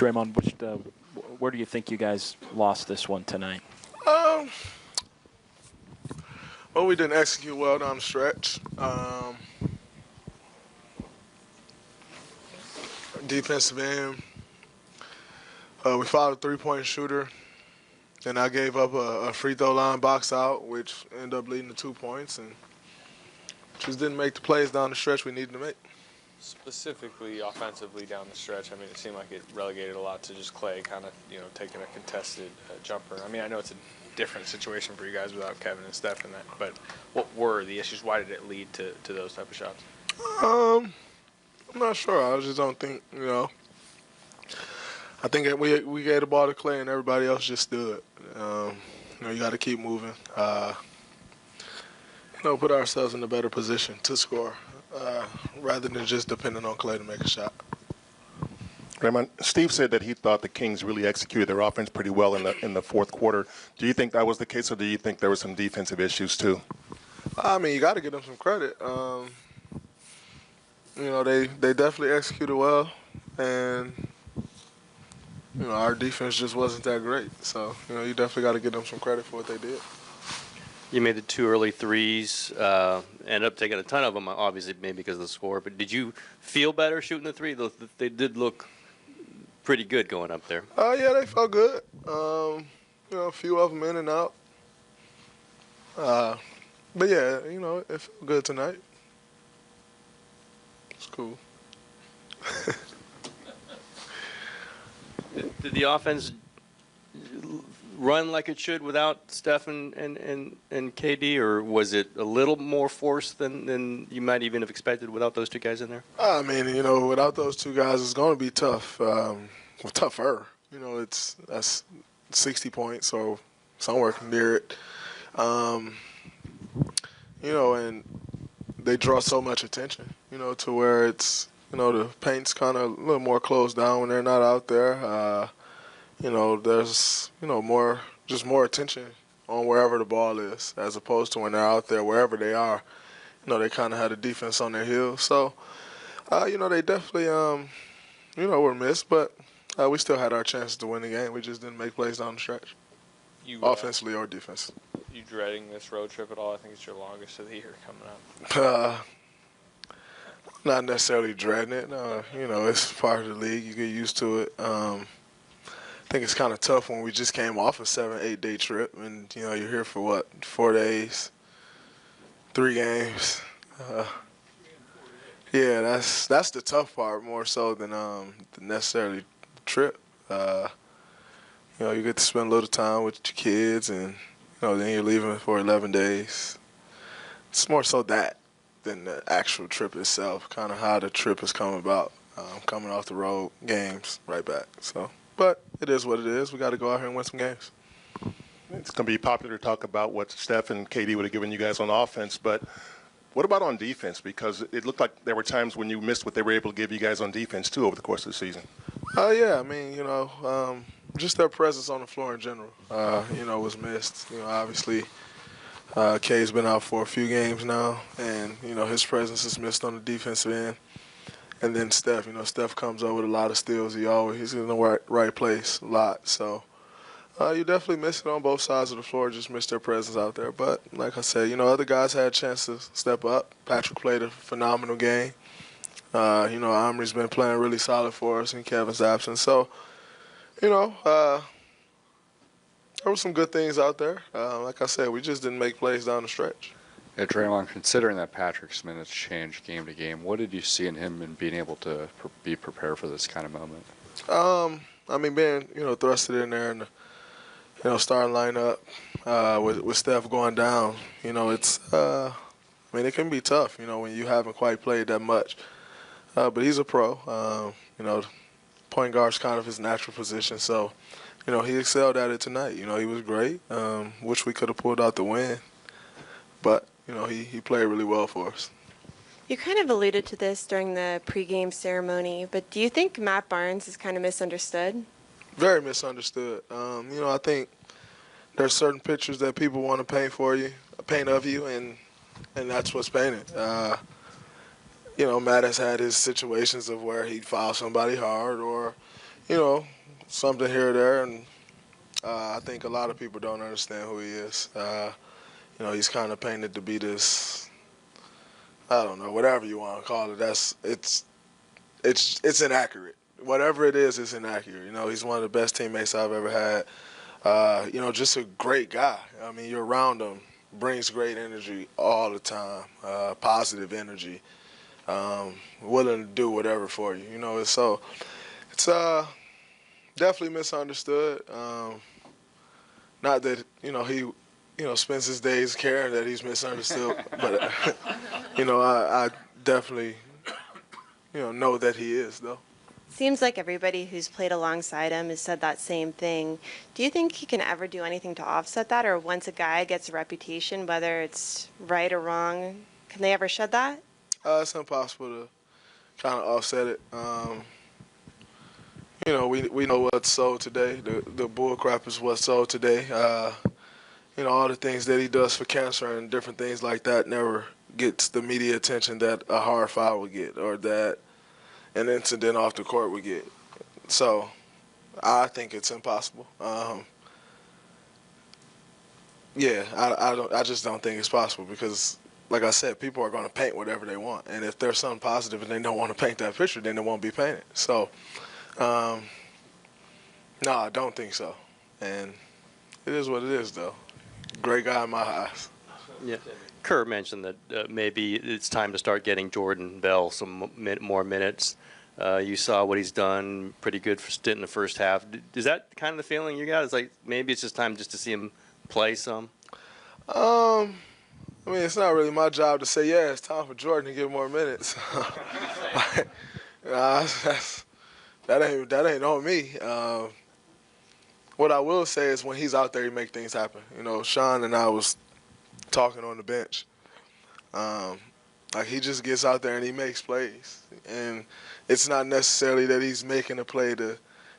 Draymond, where do you think you guys lost this one tonight? Well, we didn't execute well down the stretch. Defensive end, we fouled a three-point shooter, and I gave up a free throw line box out, which ended up leading to 2 points, and just didn't make the plays down the stretch we needed to make. Specifically offensively down the stretch, I mean, it seemed like it relegated a lot to just Clay kind of, taking a contested jumper. I mean, I know it's a different situation for you guys without Kevin and Steph in that, but what were the issues? Why did it lead to those type of shots? I'm not sure. I just don't think, I think that we gave the ball to Clay and everybody else just stood. You got to keep moving. Put ourselves in a better position to score rather than just depending on Clay to make a shot. Draymond, Steve said that he thought the Kings really executed their offense pretty well in the fourth quarter. Do you think that was the case, or do you think there were some defensive issues too? I mean, you got to give them some credit. They definitely executed well, and our defense just wasn't that great. So you definitely got to give them some credit for what they did. You made the 2 early threes, ended up taking a ton of them, obviously, maybe because of the score. But did you feel better shooting the 3? They did look pretty good going up there. Yeah, they felt good. A few of them in and out. But yeah, it felt good tonight. It's cool. Did the offense run like it should without Steph and KD, or was it a little more forced than you might even have expected without those two guys in there? I mean, without those two guys, it's going to be tough. Tougher. That's 60 points or somewhere near it. And they draw so much attention, to where it's, the paint's kind of a little more closed down when they're not out there. There's, more attention on wherever the ball is, as opposed to when they're out there, wherever they are. They kind of had a defense on their heels. So, they definitely, were missed, but we still had our chances to win the game. We just didn't make plays down the stretch, offensively or defensively. You dreading this road trip at all? I think it's your longest of the year coming up. Not necessarily dreading it. It's part of the league. You get used to it. I think it's kind of tough when we just came off a 7-8 day trip, and you're here for 4 days, 3 games. Yeah, that's the tough part more so than necessarily the trip. You get to spend a little time with your kids, and then you're leaving for 11 days. It's more so that than the actual trip itself, kind of how the trip has come about, coming off the road games right back. So, but it is what it is. We got to go out here and win some games. It's going to be popular to talk about what Steph and KD would have given you guys on offense, but what about on defense? Because it looked like there were times when you missed what they were able to give you guys on defense, too, over the course of the season. Yeah, I mean, just their presence on the floor in general, was missed. Obviously, K's been out for a few games now, and, his presence is missed on the defensive end. And then Steph, Steph comes up with a lot of steals. He's in the right place a lot. So you definitely miss it on both sides of the floor, just miss their presence out there. But like I said, other guys had a chance to step up. Patrick played a phenomenal game. Omri's been playing really solid for us in Kevin's absence. So, there were some good things out there. Like I said, we just didn't make plays down the stretch. Yeah, Draymond, considering that Patrick's minutes change game to game, what did you see in him in being able to be prepared for this kind of moment? I mean, being, thrusted in there in the, starting lineup with Steph going down, it's, it can be tough, when you haven't quite played that much. But he's a pro. Point guard's kind of his natural position. So, he excelled at it tonight. He was great. Wish we could have pulled out the win. But, he played really well for us. You kind of alluded to this during the pregame ceremony, but do you think Matt Barnes is kind of misunderstood? Very misunderstood. I think there's certain pictures that people want to paint of you, and that's what's painted. Matt has had his situations of where he fouled somebody hard, or, you know, something here or there, and I think a lot of people don't understand who he is. You know, he's kind of painted to be this, I don't know, whatever you want to call it. It's inaccurate. Whatever it is, it's inaccurate. You know, he's one of the best teammates I've ever had. You know, just a great guy. I mean, you're around him, brings great energy all the time, positive energy, willing to do whatever for you. You know, it's definitely misunderstood. Not that, you know, he, spends his days caring that he's misunderstood, but, you know, I definitely, know that he is, though. Seems like everybody who's played alongside him has said that same thing. Do you think he can ever do anything to offset that, or once a guy gets a reputation, whether it's right or wrong, can they ever shed that? It's impossible to kind of offset it. You know, we know what's sold today. The bull crap is what's sold today. You know, all the things that he does for cancer and different things like that never gets the media attention that a hard foul would get or that an incident off the court would get. So I think it's impossible. Yeah, I just don't think it's possible because, like I said, people are going to paint whatever they want. And if there's something positive and they don't want to paint that picture, then it won't be painted. So, no, I don't think so. And it is what it is, though. Great guy in my eyes. Yeah. Kerr mentioned that maybe it's time to start getting Jordan Bell some more minutes. You saw what he's done, pretty good for stint in the first half. Is that kind of the feeling you got? It's like maybe it's just time just to see him play some? I mean, it's not really my job to say, yeah, it's time for Jordan to get more minutes. That ain't on me. What I will say is when he's out there, he make things happen. You know, Sean and I was talking on the bench. Like, he just gets out there and he makes plays. And it's not necessarily that he's making a play to,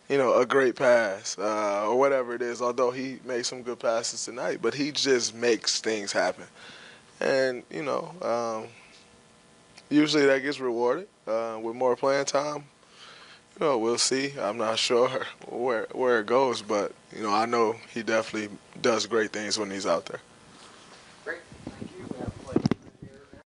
a great pass or whatever it is, although he made some good passes tonight. But he just makes things happen. And, usually that gets rewarded with more playing time. We'll see. I'm not sure where it goes, but, I know he definitely does great things when he's out there.